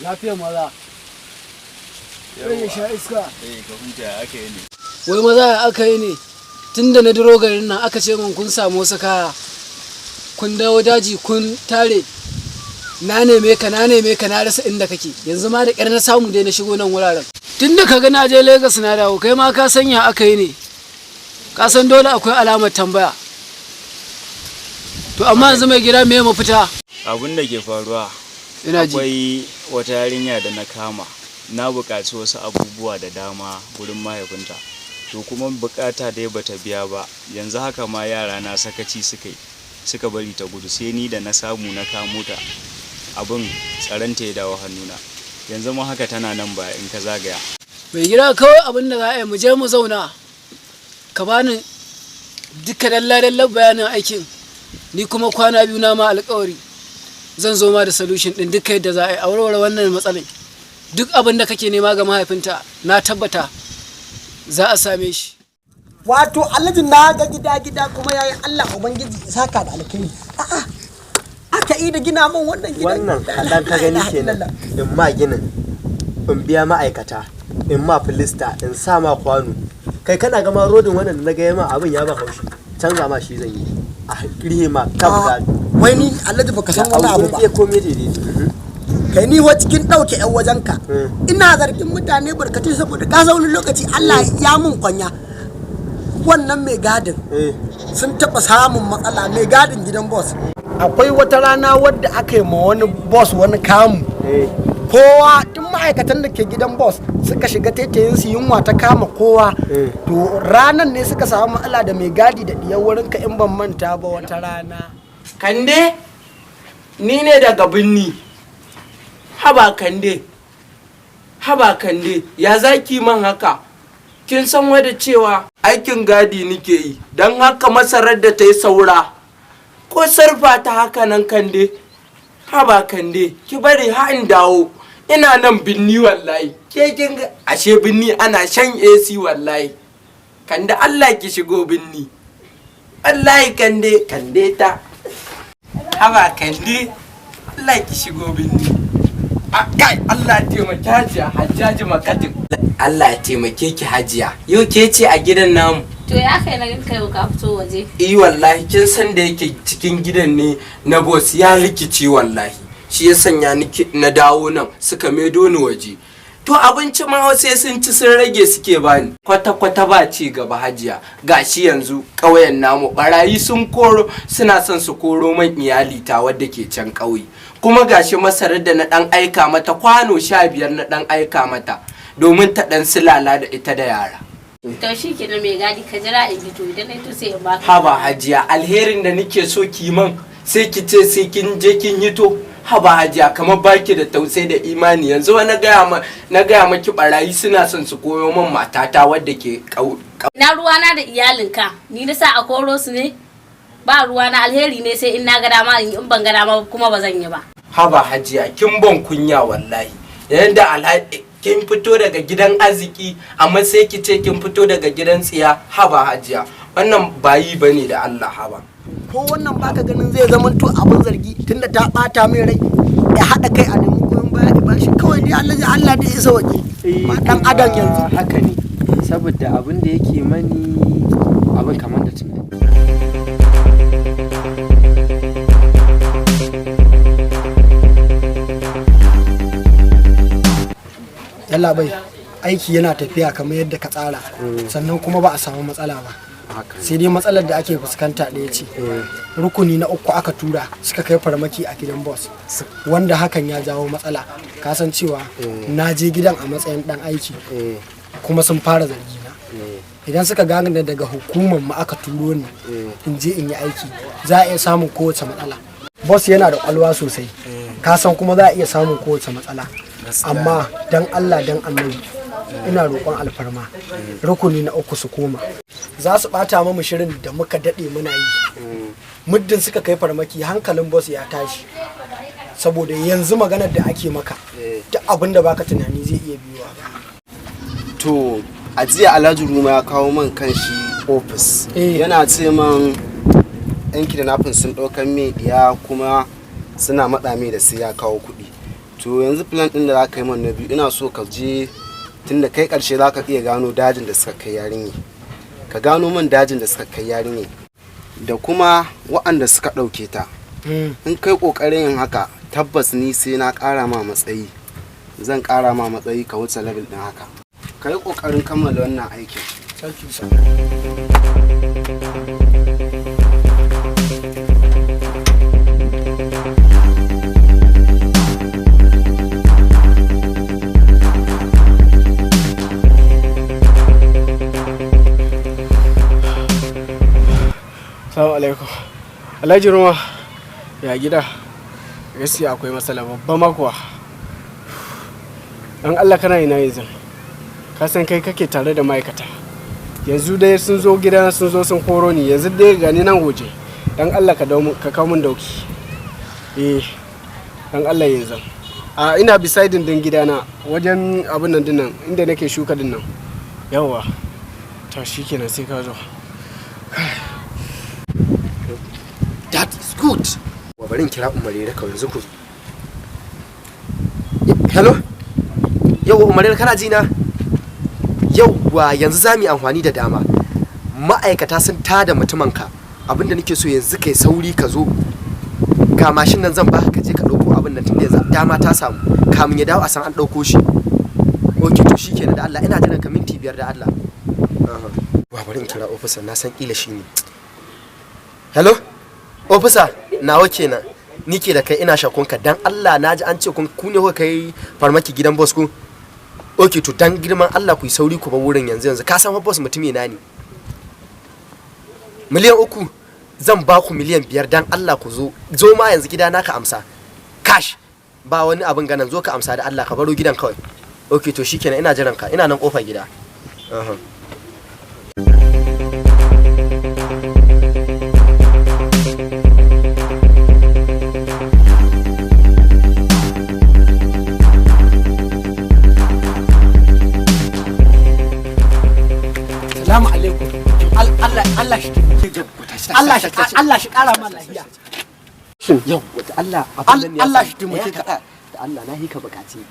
Lafiya maza. Wai sha iska. Ka huta aka yi ne. Wai maza aka yi ne. Tunda na duro garin nan aka ce min kun samu wasu kaya. Kun dawo daji kun tare. Na neme ka na rasa inda kake. Yanzu ma da ƙyar na samu dai na shigo nan wuraren. Tunda ka ga na je Lagos na dawo kai ma ka sanya aka yi ne. Ka san dole akwai alamar tambaya. To amma yanzu mai gida me mafita? Abin da ke faruwa akwai wata yarinya da na kama, na buƙaci wasu abubuwa da dama wurin mahaifinta, to kuma buƙata dai bata biya ba. Yanzu haka ma yara na sakaci suka bari ta gudu, sai ni da na samu na kamo ta, abin tsaranta ya dawo hannuna. Yanzu ma haka tana nan ba in ka zagaya. Mai gida kawai abin da za a yi mu je mu zauna ka bani duka dalla bayanin aikin, ni kuma kwana biyu na ma alƙawari zan zo ma da solution din duka yadda za a yi a warware wannan matsalai. Duk abin da kake nema ga mahaifinta na tabbata za a same shi. Wato Alhaji na ga gida kuma yayi Allah ubangiji saka da alkhairi. A'a aka yi da gina min wannan gidan. Wannan dan ka gani kenan. In ma ginin, in biya ma'aikata, in ma filista, in sa ma kwano. Kai kana ga ma rodin wannan na ga ma abin ya ba haushi. Canza ma shi zan yi. A kirhe ma kabga. Wai ni Alhaji baka san wani abu ba. Komai daidai. Kai ni wa cikin dauke yan wajenka. Ina zargin mutane barkatai saboda ka wani lokaci Allah ya mun kwanya. Wannan mai gadin sun taɓa samun matsala, mai gadin gidan boss. Akwai wata rana wadda aka yi ma wani boss wani kamu. Kowa tun ma'aikatan da ke gidan boss suka shiga taitayin su yunwa ta kama kowa. To ranan ne suka samu matsala da mai gadi da diyar wurin ka in ban manta ba wata rana. Kande ni ne daga binni. Haba Kande ya zaki man haka? Kin san wadda cewa aikin gadi nike yi, don haka masarar da ta yi saura ko sarfa ta haka nan Kande. Haba Kande ki bari ha in dawo, ina nan binni wallahi. Ke kin ashe binni ana shan AC wallahi. Kande Allah ki shigo binni wallahi. Kande ta haba Kande Allah ki shigo binni. Kai Allah taimake Hajiya Hajjaji Makatin. Allah ya taimake ki Hajiya. Yau ke ce a gidan namu. To ya kai na kai ka fito waje. Wallahi kin san da yake cikin gidan ne na boss ya rikici wallahi. Shi ya sanya ni na dawo nan suka maido ni waje. To abinci ma sai sun ci sun rage suke bani. Kwata ba ci gaba Hajiya. Gashi yanzu ƙauyen namu barayi sun koro suna son su koro man iyali ta wadda ke can ƙauye. Kuma gashi masarar da na dan aika mata kwano 15 na dan aika mata domin ta dan silala da ita da yara. To shi ke da mai gadi ka jira in fito idan ai to sai in baka. Haba Hajiya alherin da nake so ki man sai ki ce sai kin je kin hito. Haba Hajiya kamar baki da tausayi da imani. Yanzu na gaya maki barayi suna son su koyo man matata wadda ke na ruwana da iyalinka ni na sa a koro su ne. Ba ruwa na alheri ne sai in na ga dama in ban ga dama kuma ba zan yi ba. Haba Hajiya kin ban kunya wallahi. Yanda kin fito daga gidan arziki amma sai ki ce kin fito daga gidan tsiya. Haba Hajiya wannan bayi bane da Allah haba. Ko wannan baka ganin zai zama to abin zargi tunda ta bata mai rai ya hada kai a nemi goyon baya da bashi kawai dai Allah da isa waje. Ma dan adam yanzu haka ne. Saboda abin da yake mani abin kamar da tunani. Yalla bai aiki yana tafiya kamar yadda ka tsara sannan kuma ba a samu matsala ba. Sai dai matsalar da ake fuskanta ɗaya ce rukuni na 3 aka tura suka kai farmaki a gidan boss wanda hakan ya jawo matsala. Ka san cewa na je gidan a matsayin dan aiki kuma sun fara zargi na. Idan suka gane daga hukumar mu aka turo ni in je in yi aiki za a iya samun kowace matsala. Boss yana da kwalwa sosai ka san kuma za a iya samun kowace matsala. Amma dan Allah dan Annabi ina roƙon alfarma rukuni na 3 su koma. Za su bata mu shirin da muka dade muna yi. Muddin suka kai farmaki hankalin boss ya tashi. Saboda yanzu maganar da ake maka duk abin da baka tunani zai iya biyowa. To a jiya Alhaji Ruma ya kawo man kanshi office. Yana ce man yan kidnapping sun ɗaukan mai diya kuma suna matsa mai da sai ya kawo kuɗi. to yanzu plan din da za ka yi man na biyu ina so ka je tunda kai karshe za ka iya gano dajin da suka kai yarinya, ka gano man dajin da suka kai yarinya da kuma waɗanda suka ɗauke ta. In kai ƙoƙarin yin haka tabbas ni sai na ƙara ma matsayi, zan ƙara ma matsayi ka wuce level ɗin haka. Ka yi ƙoƙarin kammala wannan aikin. Assalamu alaikum. Alhaji Ruma, ya gida? Gaskiya akwai matsala babba makuwa. Dan Allah kana ina yanzu? Ka san kai kake tare da ma'aikata. Yanzu dai sun zo gidana sun zo sun koro ni, yanzu dai gani nan waje. Dan Allah ka kawo min dauki. Dan Allah yanzu. Ina beside din gidana wajen abin nan dinnan inda nake shuka dinnan. Yawwa. To shikenan sai ka zo. That is good. Wa bari in kira Umarere ka yanzu ku. Hello? Yau Umarere kana ji na? Yauwa yanzu za mu yi amfani da dama. Ma'aikata sun tada mutumanka. Abinda nake so yanzu kai sauri ka zo. Ga mashin nan zan baka ka je ka dauko abin nan tunda yanzu dama ta samu. Kamun ya dawo a san an dauko shi. Okay to shikenan da Allah ina jiran ka minti 5 da Allah. Wa bari in kira officer na san kila shi ne. Hello? Officer nawa kenan. Ni ke da kai ina shakunka dan Allah naji an ce ku ne kuka kai farmaki gidan boss ku. Okay to dan girman Allah ku yi sauri ku ba wurin yanzu ka san boss mutumi na ne. Miliyan 3 zan ba ku miliyan 5 dan Allah ku zo ma yanzu gida na ka amsa cash ba wani abin ganan zo ka amsa da Allah ka baro gidan kawai. Okay to shikenan ina jiran ka ina nan kofar gida. Assalamu alaikum. Allah shi Allah shi kara ma lafiya. Shin yau wata Allah shi taimake ka da Allah na hika bukaci.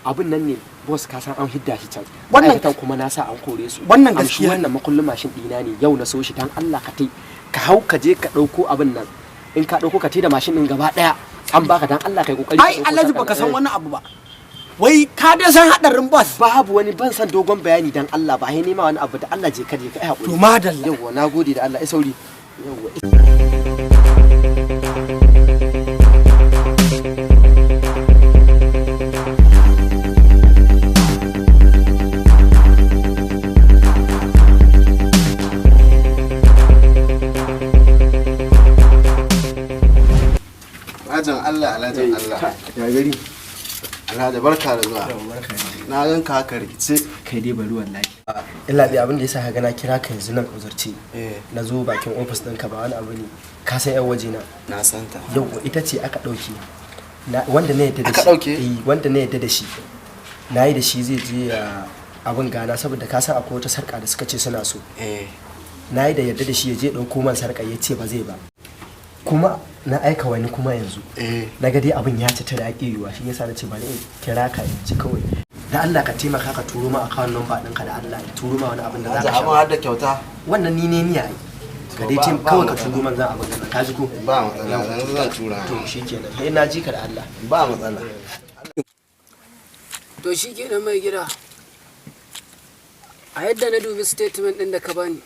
Abin nan ne boss ka san an hidda shi can. Wannan kuma na sa an kore su. Wannan gaskiya wannan makullin mashin dina ne yau na so shi dan Allah ka hau ka je ka dauko abin nan. In ka dauko ka tai da mashin din gaba daya an baka dan Allah kai kokari. Ai Allah baka san wani abu ba. Wai ka da san hadarin bus babu wani ban san dogon bayani dan Allah ba ai nema wani abu da Allah je ka ai hakuri to madalla yawa nagode da Allah ai sauri yawa Alhajin Allah ya gari Alhaji barka da zuwa. Na gan ka haka rikice. Kai dai bari wallahi. Illa bi abin da yasa ka ga na kira ka yanzu nan uzurci. Na zo bakin office ɗinka ba wani abu ne. Ka san yan waje na. Na san ta. Yau ita ce aka dauke. Wanda ne yadda da shi. Aka dauke? Wanda ne yadda da shi. Na yi da shi zai je abin gana saboda ka san akwai wata sarka da suka ce suna so. Na yi da yadda da shi ya je dauko man sarka ya ce ba zai ba. Kuma na aika wani kuma yanzu na ga dai abin ya ci ta da yiwuwa shi yasa na ce bari in kira ka in ci kawai da Allah ka taimaka ka turo ma account number ɗinka da Allah ya turo ma wani abin da za ka sha har da kyauta wannan ni ne niya ka dai tim kawai ka turo man zan abin nan ka ji ko ba matsala yanzu zan tura to shikenan sai na ji ka da Allah ba matsala to shikenan mai gida a yadda na dubi statement ɗin da ka bani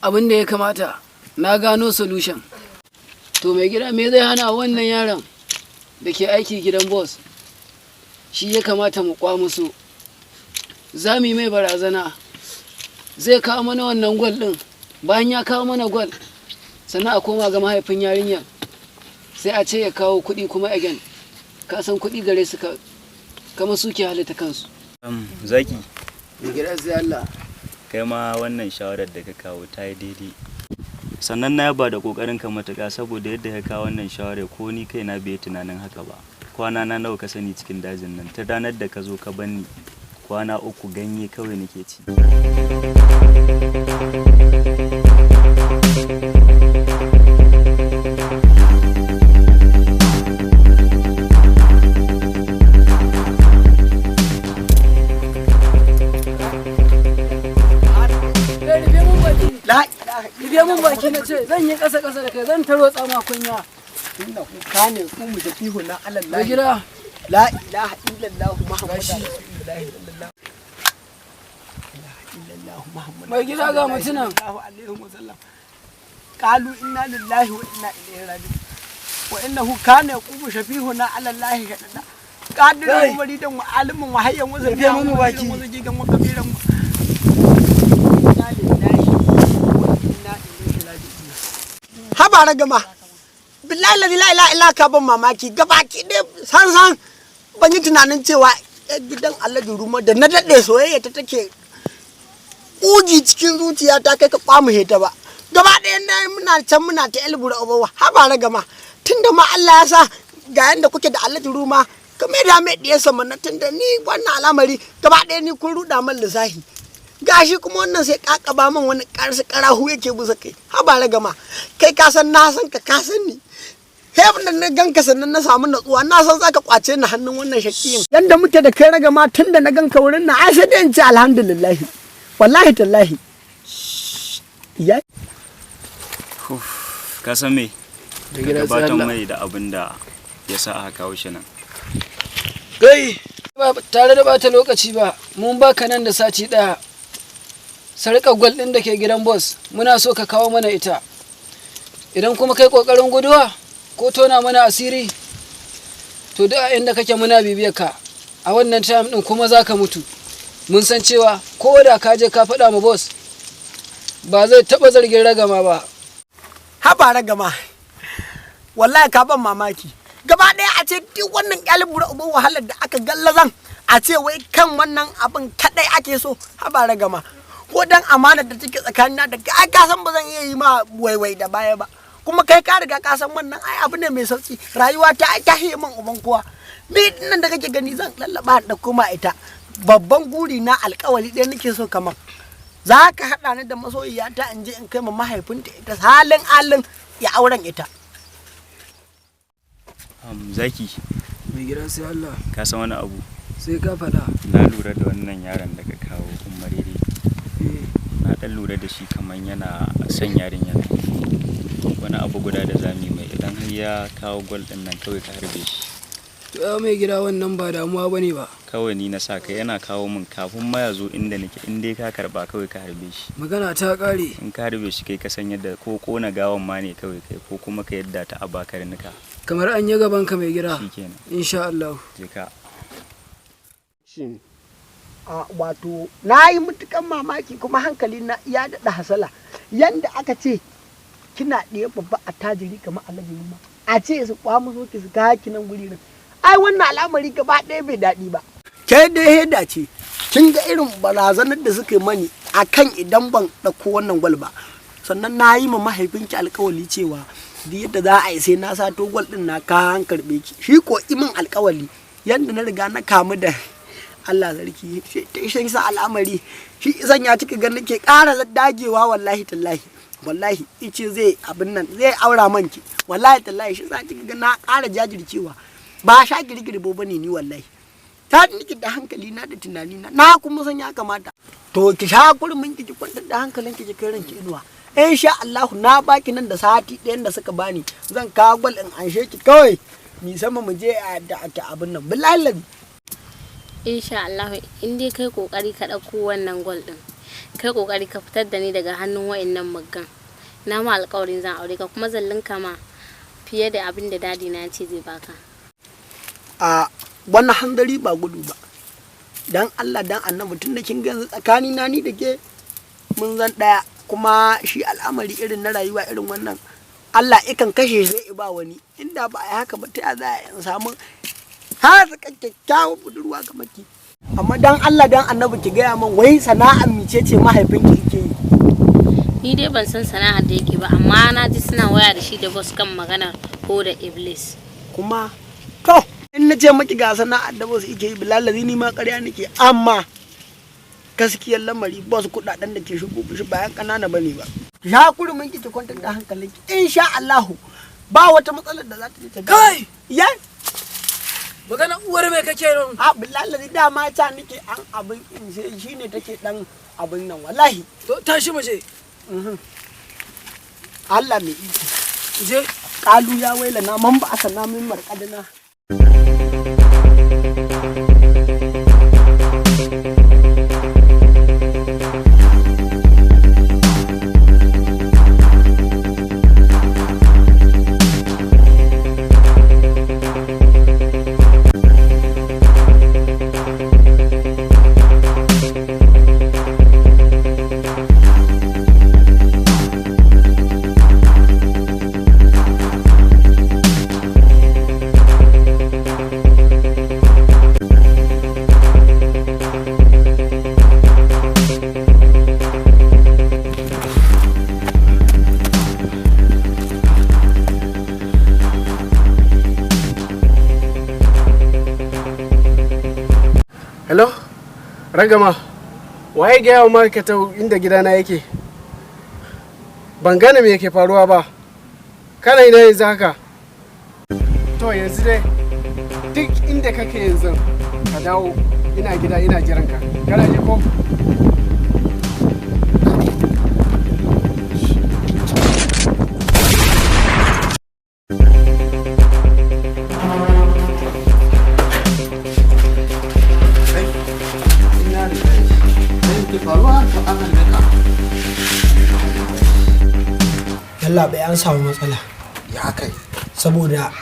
abin da ya kamata na gano solution. To mai gida me zai hana wannan yaron da ke aiki gidan boss shi ya kamata mu kwa musu za mu yi mai barazana zai kawo mana wannan gwal din bayan ya kawo mana gwal sannan a koma ga mahaifin yarinyar sai a ce ya kawo kuɗi kuma again ka san kuɗi gare su kama suke halitta kansu. Zaki mai gida sai Allah kai ma wannan shawarar da ka kawo ta yi daidai sannan na yaba da kokarin ka matuƙa saboda yadda ka kawo wannan shawara ko ni kaina bai tunanin haka ba kwana na nawa ka sani cikin dajin nan ta ranar da ka zo ka bani kwana 3 ganye kawai nake ci mun baki na ce zan yi ƙasa ƙasa da kai zan taro tsama kunya. inna ka ne ku mu tafihu na Mai alallahi gida la ilaha illallah muhammadu rasulullah mai gida ga mutunan. sallallahu alaihi wasallam qalu inna lillahi wa inna ilaihi raji'un wa innahu kana yaqumu shafihuna ala allahi kadada qadiru walidan wa alimun wa hayyan wa zabiyan wa baki wa zagigan wa kabiran inna lillahi wa inna ilaihi raji'un haba ragama billahi la ilaha illa ka ban mamaki gabaki dai san ban yi tunanin cewa gidan Alhaji Ruma da na dade soyayya ta take uji cikin zuciya ta kai ka kwamuhe ta ba gaba ɗaya na muna can muna ta elbura obawa haba ragama tunda ma Allah ya sa ga yanda kuke da Alhaji Ruma kamar da mai diya sama na tunda ni wannan al'amari gaba ɗaya ni kun ruda man lissafi gashi kuma wannan sai kakaba man wani karsu karahu yake busa kai haba ragama kai ka san na san ka san ni hebin na ganka sannan na samu natsuwa na san zaka kwace ni hannun wannan shakiyin yanda muke da kai ragama tunda na ganka wurin na ai sai dai in ce alhamdulillah wallahi tallahi ya ka san me Da gidan gabatar Allah. mai da abin da ya sa aka kawo shi nan. Kai ba tare da bata lokaci ba mun baka nan da sati ɗaya. Sarƙar gwal ɗin da ke gidan boss muna so ka kawo mana ita. Idan kuma kai ƙoƙarin guduwa ko tona mana asiri to da inda kake muna bibiyar ka a wannan time ɗin kuma za ka mutu. Mun san cewa ko da ka je ka faɗa ma boss ba zai taɓa zargin ragama ba. haba ragama wallahi ka ban mamaki gaba ɗaya a ce duk wannan ƙalibura uban wahalar da aka gallazan a ce wai kan wannan abin kaɗai ake so haba ragama ko dan amana da take tsakanina da kai ka san ba zan iya yi ma waiwai da baya ba kuma kai ka riga ka san wannan ai abu ne mai sauki rayuwa ta ai ta hiye min uban kowa ni nan da kake gani zan lallaba da kuma ita babban guri na alƙawari ɗaya nake so kamar za ka haɗa ni da masoyiyata in je in kai ma mahaifinta ita halin ya auren ita Zaki, Mai gida sai Allah ka san wani abu? sai ka faɗa. Na lura da wannan yaron da ka kawo umariri. Na ɗan lura da shi kamar yana son yarinya. Wani abu guda da zami mai idan har ya kawo gwal ɗin nan kawai ka harbe shi. To ya mai gida wannan ba damuwa bane ba. Kawai ni na sa ka yana kawo min kafin ma ya zo inda nake in dai ka karba kawai ka harbe shi. Magana ta ƙare. In ka harbe shi kai ka san yadda ko kona gawan ma ne kawai kai ko kuma ka yadda ta abakar nika. Kamar an yi gaban ka mai gida. Shikenan. Insha Allah. Je ka. wato na yi mutukan mamaki kuma hankali na ya daɗa hasala yanda aka ce kina ɗaya babba a tajiri kamar Alhaji Ruma a ce su kwamu so ki su kaki nan guri nan ai wannan al'amari gaba ɗaya bai daɗi ba ke da heda ce kin ga irin barazanar da suka yi mani akan idan ban ɗauko wannan gwal ba sannan na yi ma mahaifinki alkawali cewa duk yadda za a yi sai na sato gwal ɗin na ka karɓe ki shi ko imin alkawali yanda na riga na kamu da Allah sarki shi sa al'amari shi zan ya cika ganin ke ƙara dagewa wallahi tallahi wallahi ice zai abin nan zai aura man ki wallahi tallahi shi sa kika ga na ƙara jajircewa ba sha girgiri ba ne ni wallahi ta niki da hankali na da tunani na kuma san ya kamata to ki sha kurmin ki kwantar da hankalin ki kai ranki inuwa insha Allah na baki nan da sati ɗayan da suka bani zan kawo gwal in anshe ki kawai ni sama mu je a da abin nan billahi insha Allah in dai kai kokari ka dauko wannan gol din kai kokari ka fitar da ni daga hannun wayannan muggan na ma alƙawarin zan aure ka kuma zallin ka ma fiye da abin da dadi na ce zai baka a wannan hanzari ba gudu ba dan Allah dan annabi tun da kin ga tsakani na ni da ke mun zan daya kuma shi al'amari irin na rayuwa irin wannan Allah ikan kashe sai ba wani inda ba a haka ba ta za a samu har kyakkyawan budurwa kamar ki amma dan Allah dan annabi ki gaya min wai sana'ar mice ce mahaifinki yake yi ni dai ban san sana'ar da yake ba amma na ji suna waya da shi da boss kan maganar ko da iblis kuma to in na ce maki ga sana'ar da boss yake yi bilalazi ni ma ƙarya nake amma gaskiyar lamari boss kudaden da ke shigo shi bayan kanana bane ba ya kurumin ki kwantar da hankalinki insha Allah ba wata matsalar da za ta je ta Kai! ya Magana uwar mai kake nan? a bilalazi dama ta nake an abin in sai shine take dan abin nan wallahi To tashi mu je. Allah mai iko je kalu ya waila na man ba asa na min markadina. Hello? Ragama, waye gaya wa ma'aikata inda gidana yake? Ban gane me yake faruwa ba. Kana ina yanzu haka? To yanzu dai, duk inda kake yanzu, ka dawo ina gida ina jiranka. Kana ji ko? Yalla bai an samu matsala. Ya kai. Saboda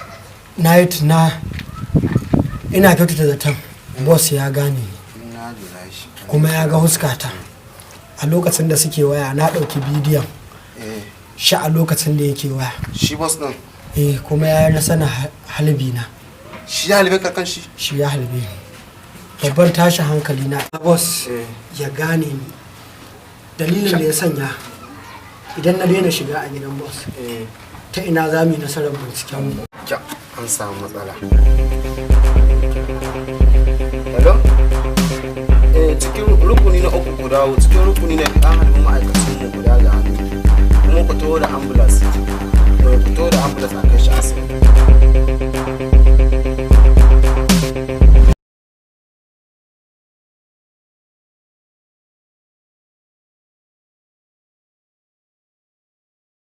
ina kyautata zaton boss ya gane ni kuma ya ga huskata a lokacin da suke waya. Na ɗauki bidiyon shi a lokacin da yake waya. Shi boss ɗin? Kuma ya rasa na halbi na. Shi ya halbe kan shi? Shi ya halbe ni. Babban tashin hankali na boss ya gane ni. Dalilin da ya sanya idan na daina shiga a gidan boss ta ina za mu yi nasarar binciken mu. An samu matsala. Hello? Cikin rukuni na uku ku dawo, cikin rukuni na biyu an halbi ma'aikatan mu guda ga hannu kuma ku taho da ambulance.